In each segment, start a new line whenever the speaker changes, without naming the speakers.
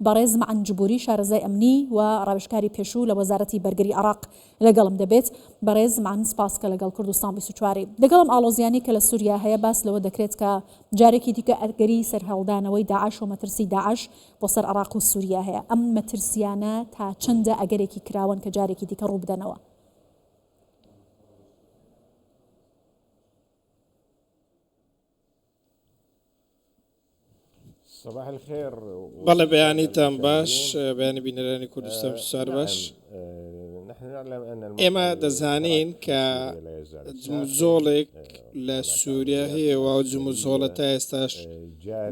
بەڕێز معنجبوری شارەزای ئەمنی و ڕاوێژکاری پێشوو لە وەزارەتی بەرگری عێراق لەگەڵم دەبێت. بەڕێز معن سپاسکە لەگەڵ کوردستان 24 دەگەڵم ئالۆزیانی کە لە سووریا هەیە باس لەوە دەکرێت کە جارێکی دیکە ئەگەری سەرهەڵدانەوەی داعش و مەترسی داعش بۆ سەر عێراق و سووریا هەیە. ئەم مەترسیانە تا چەندە ئەگەرێکی کراون کە جارێکی دیکە ڕوو بدەنەوە؟
صباح الخير.
بەڵێ بەیانیتان باش، بەیانی بینەرانی کوردستان سوار باش. ئێمە دەزانین کە جموزۆڵێک لە سووریا هەیە و جموزۆڵە تا ئێستاش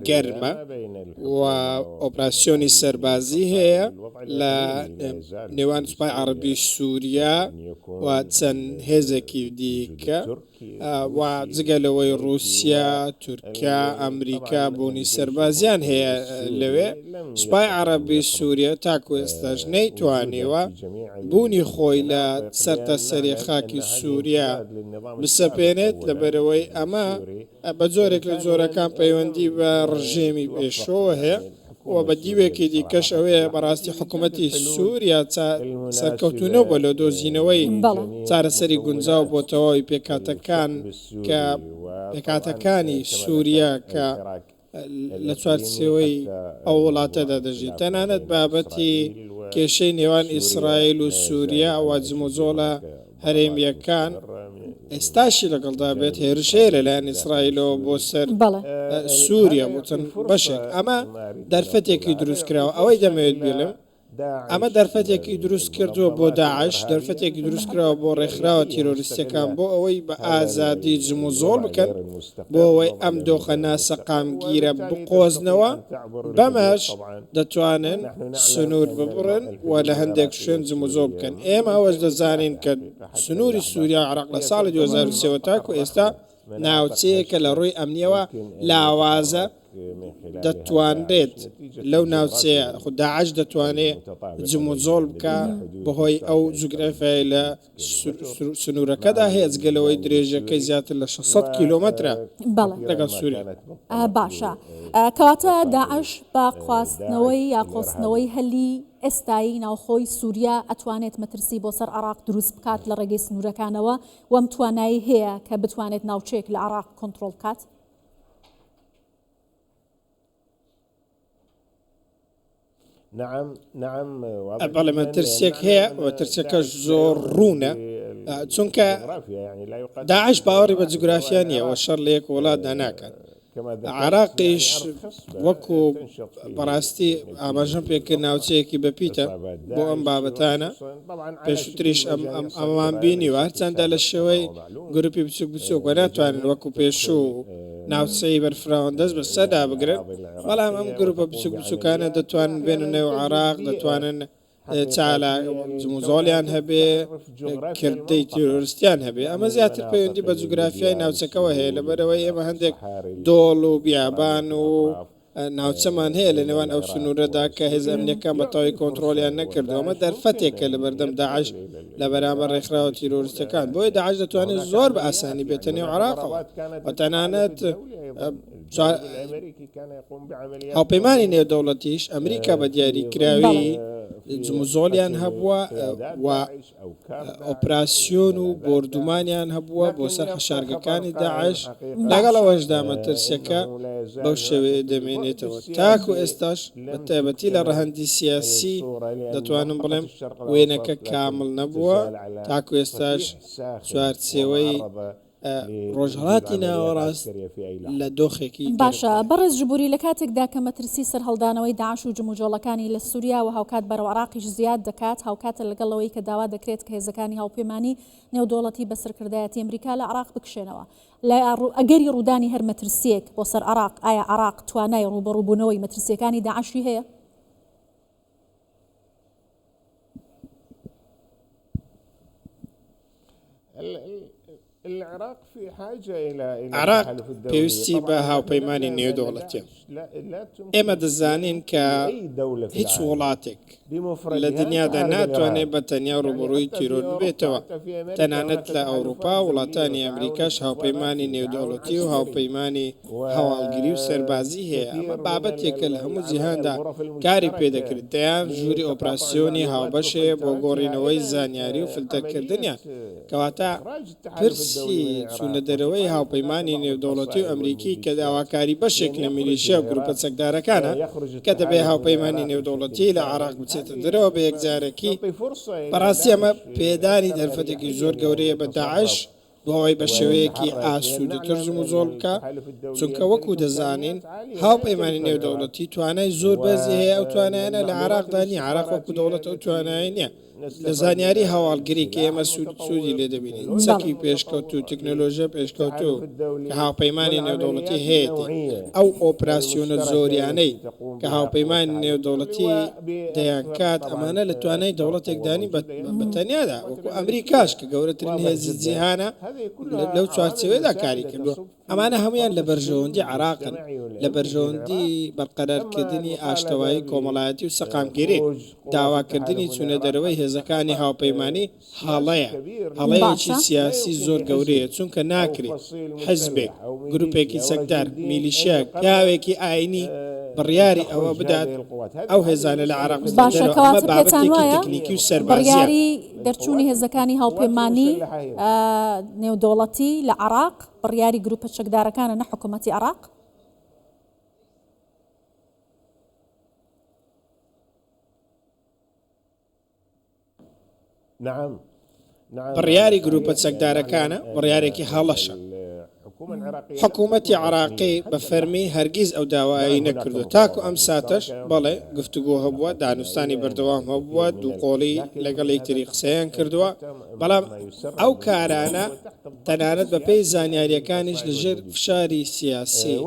گەرمە و ئۆپراسیۆنی سەربازی هەیە لە نێوان سوپای عەرەبی سووریا و چەند هێزێکی دیکە و جگەلەوەی رووسیا، تورکیا، ئەمریکا بوونی سەربازیان هەیە لەوێ. سوپای عەرەبی سووریا تاکو ئێستاش نەیتوانیوە بوونی خۆی لە سەرتاسەری خاکی سووریا بسەپێنێت لەبەرەوەی ئەمە بە جۆرێک لە جۆرەکان پەیوەندی بە ڕژێمی پێشەوە هەیە و بە دیوێکی دیکەش ئەوەیە بەڕاستی حکوومەتی سووریا سەرکەوتونەوە بە لە دۆزینەوەی چارەسەری گونجاو بۆ تەواوی پێکاتەکان کە پێکاتەکانی سووریا کە لە چوارچێوەی ئەو وڵاتەدا دەژیت. تەنانەت بابەتی کێشەی نێوان ئیسرائیل و سووریا و جموزۆڵە هەرێمیەکان ئێستاشی لەگەڵدا بێت هێرشەیە لەلایەن ئیسرائیلەوە بۆ سەر سووریا بۆ چەند بەشێک. ئەمە دەرفەتێکی دروست کراوە. ئەوەی دەمەوێت بێڵم ئەمە دەرفەتێکی دروست کردووە بۆ داعش، دەرفەتێکی دروست کراوە بۆ ڕێکخراوە تیرۆریستەکان بۆ ئەوەی بە ئازادی جموزۆڵ بکەن، بۆ ئەوەی ئەم دۆخە ناسەقامگیرە بقۆزنەوە. بەمەش دەتوانن سنوور ببڕن و لە هەندێک شوێن جموزۆڵ بکەن. ئێمە ئەوەش دەزانین کە سنووری سووریا و عێراق لە ساڵی 2023 تاکو ئێستا ناوچەیەکە لە ڕووی ئەمنیەوە لاوازە دەتوانرێت لەو ناوچەیە داعش دەتوانێت جموزۆڵ بکە بەهۆی ئەو جوگرافیای لە سنوورەکەدا هەیە جگەلەوەی درێژەکەی زیاتر لە 600 کیلۆمەترە لەگەڵ سووریا.
باشە، کەواتە داعش بە خواستنەوەی یا قۆستنەوەی هەلی ئێستایی ناوخۆی سووریا ئەتوانێت مەترسی بۆ سەر عێراق دروست بکات لە ڕێگەی سنوورەکانەوە وەم توانایی هەیە کە بتوانێت ناوچەیەک لە عێراق کۆنتڕۆڵ بکات؟
بەڵێ مەترسێک هەیە و ترسەکەش زۆر ڕوونە، چونکە داعش باوەڕی بە جوگرافیا نیە و شەڕ لە یەک وڵاتدا ناکات. عێراقیش وەکو بەڕاستی ئاماژەم پێکرد ناوچەیەکی بەپیتە بۆ ئەم بابەتانە. پێشووتریش ئەمەمان بینی و هەرچەندە لە شێوەی گروپی بچوک بچووکە ناتوانن وەکو پێشوو ناوچەی بەرفراوان دەست بە سەدا بگرن، بەڵام ئەم گروپە بچوک بچووکانە دەتوانن بێنە نێو عێراق، دەتوانن چالا جموزۆڵیان هەبێ، کردەی تیرۆریستیان هەبێ. ئەمە زیاتر پەیوەندی بە جوگرافیای ناوچەکەەوە هەیە لەبەرەوەی ئێمە هەندێک دۆڵ و بیابان و ناوچەمان هەیە لە نێوان ئەو سنوورەدا کە هێز ئەمنیەکان بەتەواوی کۆنتڕۆلیان نەکردەوە. ئەمە دەرفەتێکە لە بەردەم داعش لە بەرامبەر ڕێکخراوە تیرۆریستەکان. بۆیە داعش دەتوانێت زۆر بە ئاسانی بێتە نێو عێراقەوە و تەنانەت هاوپەیمانی نێودەوڵەتیش ئەمریکا بە دیاریکراوی جموزۆڵیان هەبووە و ئۆپراسیۆن و بردومانیان هەبووە بۆ سەر حەشارگەکانی داعش. لەگەڵ ئەوەشدا مەترسیەکە بەو شێوەیە دەمێنێتەوە. تاکو ئێستاش بە تایبەتی لە ڕەهەندی سیاسی دەتوانم بڵێم وێنەکە کامل نەبووە. تاکو ئێستاش چوارچێوەی ڕۆژهەڵاتی ناوەڕاست لە دۆخێکی
باشە. بەڕێز جبوری لە کاتێکدا کە مەترسی سەرهەڵدانەوەی داعش و جموجۆڵەکانی لە سووریا و هاوکات بەرەو عێراقیش زیاد دەکات، هاوکاتە لەگەڵەوەی کە داوا دەکرێت کە هێزەکانی هاوپەیمانی نێودەوڵەتی بەسەرکردایەتی ئەمریکا لە عێراق بکشێنەوە. ئەگەری ڕوودانی هەر مەترسیەک بۆ سەر عێراق، ئایا عێراق توانای ڕوبەڕووبوونەوەی مەترسیەکانی داعشی هەیە؟
عراق پێویستی بە هاوپەیمانی نێودەوڵەتیە. ئێمە دەزانین کە هیچ وڵاتێک لە دنیادا ناتوانێت بە تەنیا ڕوبڕووی تیرۆر ببێتەوە. تەنانەت لە ئەوروپا وڵاتانی ئەمریکاش هاوپەیمانی نێودەوڵەتی و هاوپەیمانی هەواڵگیری و سەربازی هەیە. ئەمە بابەتێکە لە هەموو جیهاندا کاری پێدەکرێت. دەیان ژووری ئۆپراسیۆنی هاوبەشەیە بۆ گۆڕینەوەی زانیاری و فلتەرکردنیان، کەواتە پرسی چوونە دەرەوەی هاوپەیمانی نێودەوڵەتی و ئەمریکی کە داواکاری بەشێک لە میلیشیا و گروپە چەکدارەکانە کە دەبێ هاوپەیمانی نێودەوڵەتی لە عراق بچێتە دەرەوە بە یەکجارێکی. بەڕاستی ئەمە پێدانی دەرفەتێکی زۆر گەورەیە بە داعش بۆ ئەوەی بە شێوەیەکی ئاسوودەتر زوم و زۆڵ بکە، چونکە وەکو دەزانین هاوپەیمانی نێودەوڵەتی توانای زۆر بەرزی هەیە. ئەو توانایانە لە عراقدا نیە. عراق وەکو دەوڵەت ئەو توانایی نییە. لە زانیاری هەواڵگری کە ئێمە سوودی لێ دەبینین، چەکی پێشکەوت و تەکنۆلۆژیە پێشکەوتو کە هاوپەیمانی نێودەوڵەتی هەیەی ئەو ئۆپراسیۆنە زۆریانەی کە هاوپەیمانی نێودەوڵەتی دەیانکات، ئەمانە لە توانای دەوڵەتێکدانی بەتەنیادا وەکو ئەمریکاش کە گەورەترین هێزی جیهانە لەو چوارچێوەیەدا کاری کردووە. ئەمانە هەمویان لە بەرژەوەندی عراقن، لە بەرژەوەندی بەرقەرارکردنی ئاشتەوایی کۆمەڵایەتی و سەقامگیری، داواکردنی چوونە دەرەوەی هێزەکانی هاوپەیمانی هەڵەیەکی سیاسی زۆر گەورەیە، چونکە ناکرێت حزبێک، گروپێکی چەکدار، میلیشیاک، پیاوێکی ئاینی بڕیاری ئەوە بدات ئەو هێزانە لە عراق
باشەکەواتە پێتان وایە بڕیاری دەرچوونی هێزەکانی هاوپەیمانی نێودەوڵەتی لە عراق بڕیاری گروپە چەکدارەکانە نە حکوومەتی عراق؟
بڕیاری گروپە چەکدارەکانە بڕیارێکی هەڵەشە. حکوومەتی عراقی بە فەرمی هەرگیز ئەو داوایی نەکردو، تاکو ئەم ساتەش بەڵێ گفتوگۆ هەبووە، دانوستانی بەردەوام هەبووە، دووقۆڵی لەگەڵ یەکتری قسەیان کردووە، بەڵام ئەو کارانە تەنانەت بە پێی زانیاریەکانیش لەژێر فشاری سیاسی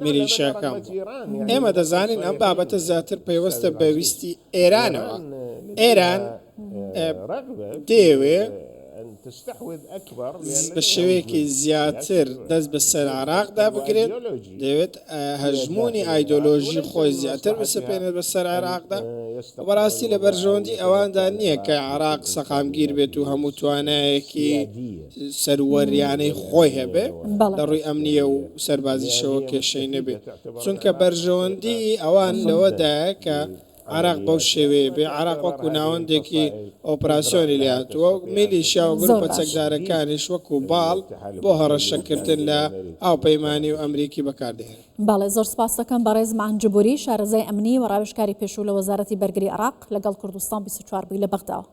میلیشیاکان بوو. ئێمە دەزانین ئەم بابەتە زیاتر پەیوەستە بە ویستی ئێرانەوە. ئێران دەیەوێ بە شێوەیەکی زیاتر دەست بەسەر عراقدا بگرێت، دەوێت هەژمونی ئایدۆلۆژی خۆی زیاتر بسەپێنێت بەسەر عراقدا. بەڕاستی لە بەرژەوەندی ئەواندا نییە کە عراق سەقامگیر بێت و هەموو توانایەکی سەروەریانەی خۆی هەبێ لە ڕووی ئەمنیە و سەربازیشەوە کێشەی نەبێت، چونکە بەرژەوەندی ئەوان لەوەدایە کە عراق بەو شێوەیە بێ. عراق وەکو ناوەندێکی ئۆپراسیۆنی لاتووە، میلیشیا و گروپە چەکدارەکانیش وەکو باڵ بۆ هەڕەشەکردن لە هاوپەیمانی و ئەمریکی بەکاردێنن.
بەڵێ زۆر سپاس دەکەم بەڕێز مانجبوری، شارەزای ئەمنی و ڕاوێژکاری پێشوو لە وەزارەتی بەرگری عراق لەگەڵ کوردستان 24 بووی لە بەغداوە.